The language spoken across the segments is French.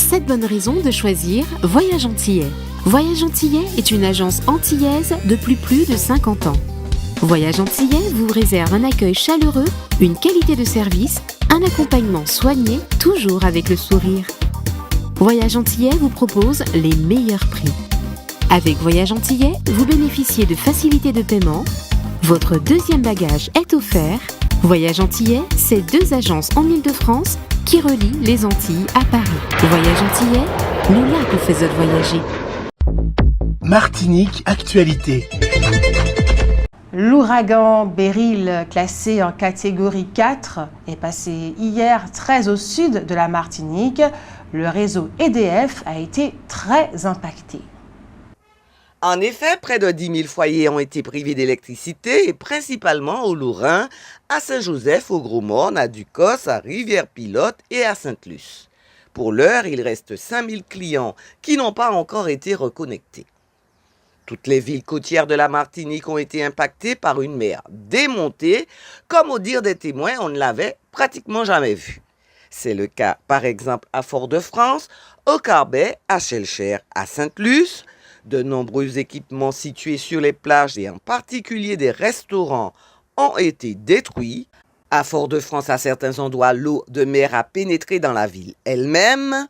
7 bonnes raisons de choisir Voyage Antillais. Voyage Antillais est une agence antillaise depuis plus de 50 ans. Voyage Antillais vous réserve un accueil chaleureux, une qualité de service, un accompagnement soigné, toujours avec le sourire. Voyage Antillais vous propose les meilleurs prix. Avec Voyage Antillais, vous bénéficiez de facilités de paiement. Votre deuxième bagage est offert. Voyage Antillais, c'est 2 agences en Île-de-France qui relient les Antilles à Paris. Voyage Antillais, nous là vous faisons voyager. Martinique Actualité. L'ouragan Beryl, classé en catégorie 4, est passé hier très au sud de la Martinique. Le réseau EDF a été très impacté. En effet, près de 10 000 foyers ont été privés d'électricité, et principalement au Lorrain, à Saint-Joseph, au Gros-Morne, à Ducos, à Rivière-Pilote et à Sainte-Luce. Pour l'heure, il reste 5 000 clients qui n'ont pas encore été reconnectés. Toutes les villes côtières de la Martinique ont été impactées par une mer démontée, comme au dire des témoins, on ne l'avait pratiquement jamais vue. C'est le cas, par exemple, à Fort-de-France, au Carbet, à Schœlcher, à Sainte-Luce. De nombreux équipements situés sur les plages et en particulier des restaurants ont été détruits. À Fort-de-France, à certains endroits, l'eau de mer a pénétré dans la ville elle-même.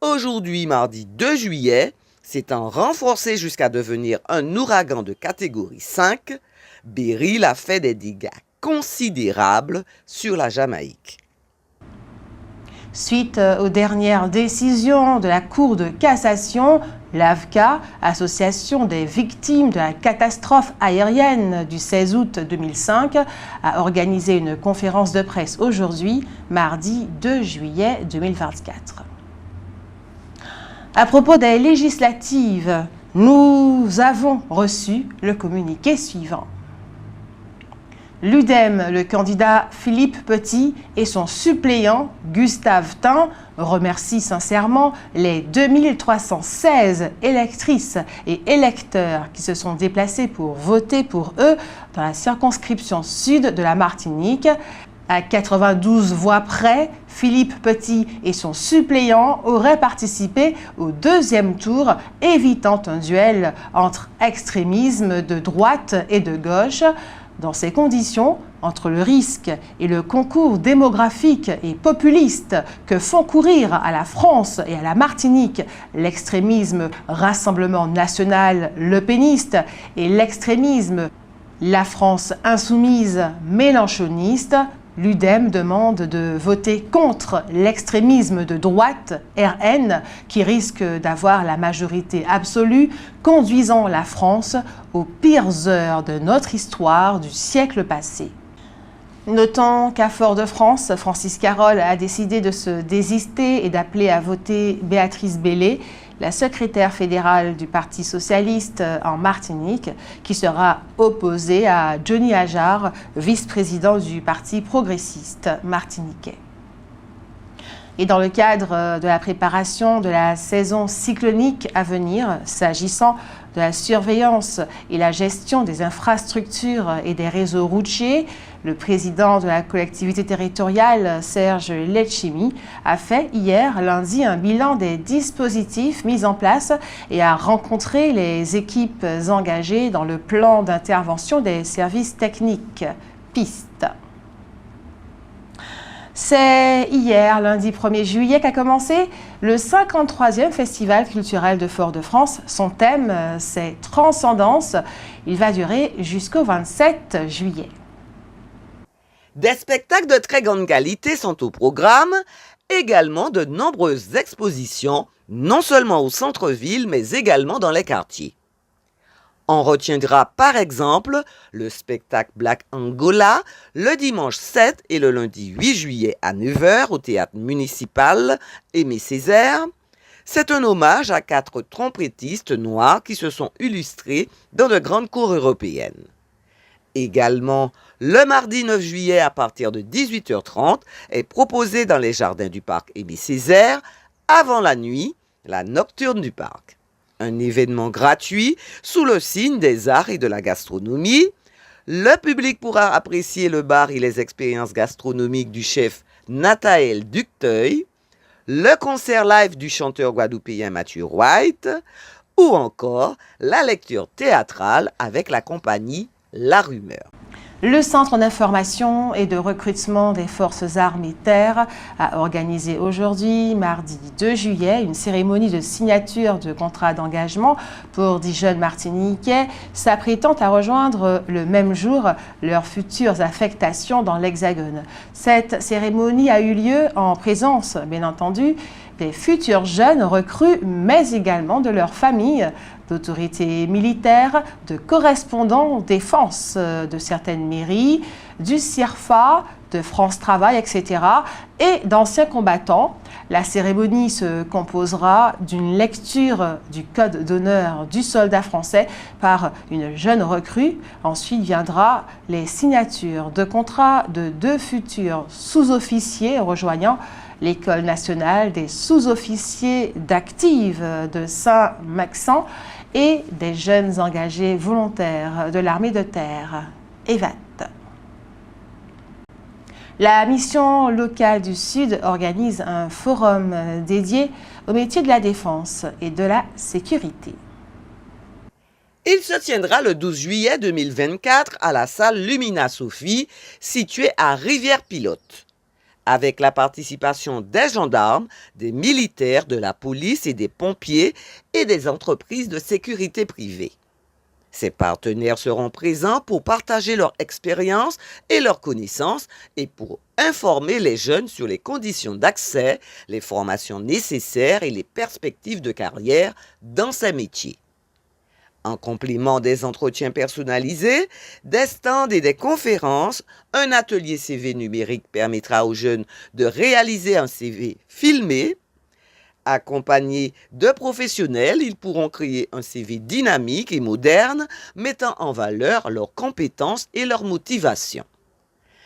Aujourd'hui, mardi 2 juillet, s'étant renforcé jusqu'à devenir un ouragan de catégorie 5, Beryl a fait des dégâts considérables sur la Jamaïque. Suite aux dernières décisions de la Cour de cassation, l'AVCA, Association des victimes de la catastrophe aérienne du 16 août 2005, a organisé une conférence de presse aujourd'hui, mardi 2 juillet 2024. À propos des législatives, nous avons reçu le communiqué suivant. L'UDEM, le candidat Philippe Petit et son suppléant Gustave Tin remercient sincèrement les 2316 électrices et électeurs qui se sont déplacés pour voter pour eux dans la circonscription sud de la Martinique. À 92 voix près, Philippe Petit et son suppléant auraient participé au deuxième tour, évitant un duel entre extrémisme de droite et de gauche. Dans ces conditions, entre le risque et le concours démographique et populiste que font courir à la France et à la Martinique l'extrémisme Rassemblement national lepéniste et l'extrémisme La France insoumise mélenchoniste, l'UDEM demande de voter contre l'extrémisme de droite, RN, qui risque d'avoir la majorité absolue, conduisant la France aux pires heures de notre histoire du siècle passé. Notons qu'à Fort-de-France, Francis Carole a décidé de se désister et d'appeler à voter Béatrice Bellé, la secrétaire fédérale du Parti socialiste en Martinique, qui sera opposée à Johnny Ajar, vice-président du Parti progressiste martiniquais. Et dans le cadre de la préparation de la saison cyclonique à venir, s'agissant de la surveillance et la gestion des infrastructures et des réseaux routiers, le président de la collectivité territoriale, Serge Letchimy, a fait hier, lundi, un bilan des dispositifs mis en place et a rencontré les équipes engagées dans le plan d'intervention des services techniques PIST. C'est hier, lundi 1er juillet, qu'a commencé le 53e Festival culturel de Fort-de-France. Son thème, c'est Transcendance. Il va durer jusqu'au 27 juillet. Des spectacles de très grande qualité sont au programme, également de nombreuses expositions, non seulement au centre-ville, mais également dans les quartiers. On retiendra par exemple le spectacle Black Angola le dimanche 7 et le lundi 8 juillet à 9 h au théâtre municipal Aimé Césaire. C'est un hommage à 4 trompettistes noirs qui se sont illustrés dans de grandes cours européennes. Également, le mardi 9 juillet à partir de 18 h 30 est proposé dans les jardins du parc Aimé Césaire, avant la nuit, la nocturne du parc. Un événement gratuit sous le signe des arts et de la gastronomie. Le public pourra apprécier le bar et les expériences gastronomiques du chef Nathaël Ducteuil. le concert live du chanteur guadeloupéen Mathieu White ou encore la lecture théâtrale avec la compagnie La Rumeur. Le Centre d'information et de recrutement des forces armées terre a organisé aujourd'hui, mardi 2 juillet, une cérémonie de signature de contrat d'engagement pour 10 jeunes Martiniquais s'apprêtant à rejoindre le même jour leurs futures affectations dans l'Hexagone. Cette cérémonie a eu lieu en présence, bien entendu, des futurs jeunes recrues, mais également de leurs familles, d'autorités militaires, de correspondants défense de certaines mairies, du CIRFA, de France Travail, etc. et d'anciens combattants. La cérémonie se composera d'une lecture du code d'honneur du soldat français par une jeune recrue. Ensuite viendra les signatures de contrats de 2 futurs sous-officiers rejoignant l'École nationale des sous-officiers d'active de Saint-Maxent et des jeunes engagés volontaires de l'armée de terre, EVAT. La mission locale du Sud organise un forum dédié au métier de la défense et de la sécurité. Il se tiendra le 12 juillet 2024 à la salle Lumina Sophie, située à Rivière-Pilote, avec la participation des gendarmes, des militaires, de la police et des pompiers et des entreprises de sécurité privée. Ces partenaires seront présents pour partager leur expérience et leurs connaissances et pour informer les jeunes sur les conditions d'accès, les formations nécessaires et les perspectives de carrière dans ces métiers. En complément des entretiens personnalisés, des stands et des conférences, un atelier CV numérique permettra aux jeunes de réaliser un CV filmé. Accompagnés de professionnels, ils pourront créer un CV dynamique et moderne, mettant en valeur leurs compétences et leur motivation.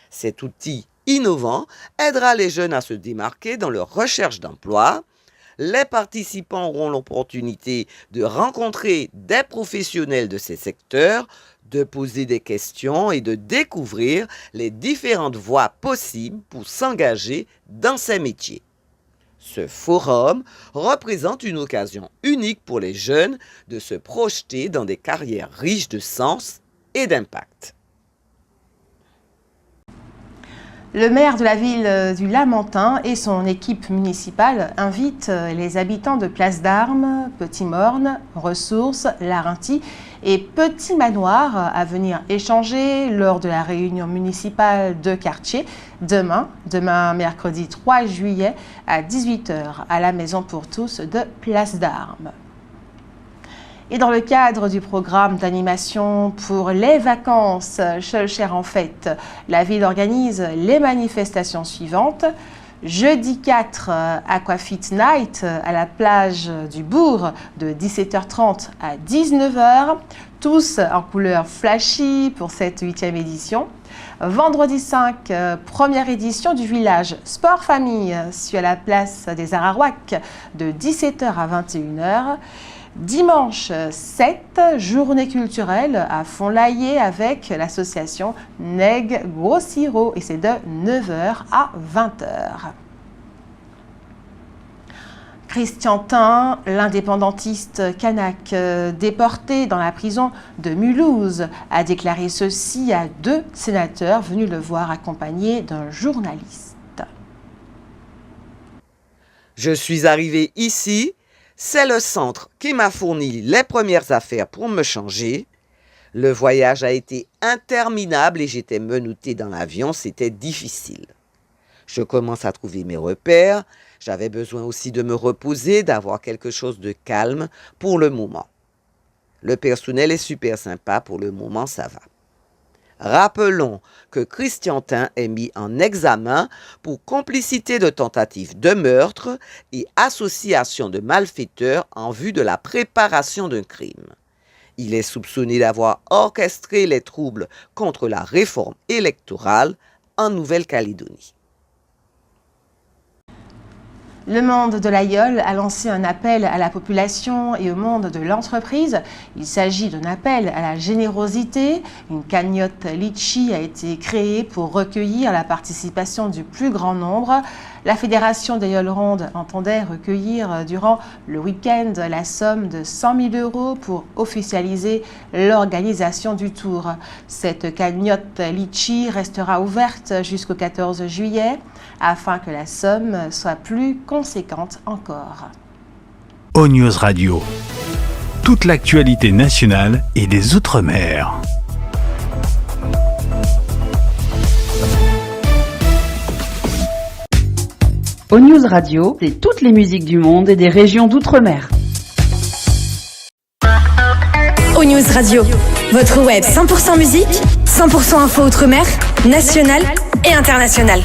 Cet outil innovant aidera les jeunes à se démarquer dans leur recherche d'emploi. Les participants auront l'opportunité de rencontrer des professionnels de ces secteurs, de poser des questions et de découvrir les différentes voies possibles pour s'engager dans ces métiers. Ce forum représente une occasion unique pour les jeunes de se projeter dans des carrières riches de sens et d'impact. Le maire de la ville du Lamentin et son équipe municipale invitent les habitants de Place d'Armes, Petit-Morne, Ressources, Larentie et Petit Manoir à venir échanger lors de la réunion municipale de quartier demain mercredi 3 juillet à 18 h à la Maison pour tous de Place d'Armes. Et dans le cadre du programme d'animation pour les vacances Schœlcher en fête, la ville organise les manifestations suivantes. Jeudi 4, Aquafit Night à la plage du Bourg de 17h30 à 19h, tous en couleur flashy pour cette 8e édition. Vendredi 5, première édition du village Sport Famille sur la place des Ararouacs de 17h à 21h. Dimanche 7, journée culturelle à Fond-Laillé avec l'association Neg Grossiro et c'est de 9h à 20h. Christian Tin, l'indépendantiste kanak déporté dans la prison de Mulhouse, a déclaré ceci à 2 sénateurs venus le voir accompagné d'un journaliste. Je suis arrivé ici. C'est le centre qui m'a fourni les premières affaires pour me changer. Le voyage a été interminable et j'étais menotté dans l'avion, c'était difficile. Je commence à trouver mes repères. J'avais besoin aussi de me reposer, d'avoir quelque chose de calme pour le moment. Le personnel est super sympa, pour le moment ça va. Rappelons que Christian Tin est mis en examen pour complicité de tentative de meurtre et association de malfaiteurs en vue de la préparation d'un crime. Il est soupçonné d'avoir orchestré les troubles contre la réforme électorale en Nouvelle-Calédonie. Le monde de l'aïeul a lancé un appel à la population et au monde de l'entreprise. Il s'agit d'un appel à la générosité. Une cagnotte Litchi a été créée pour recueillir la participation du plus grand nombre. La Fédération des Yoles Rondes entendait recueillir durant le week-end la somme de 100 000 € pour officialiser l'organisation du Tour. Cette cagnotte Litchi restera ouverte jusqu'au 14 juillet afin que la somme soit plus conséquente encore. O-News Radio. Toute l'actualité nationale et des Outre-mer. O-News Radio, c'est toutes les musiques du monde et des régions d'outre-mer. O-News Radio, votre web 100% musique, 100% info outre-mer, nationale et internationale.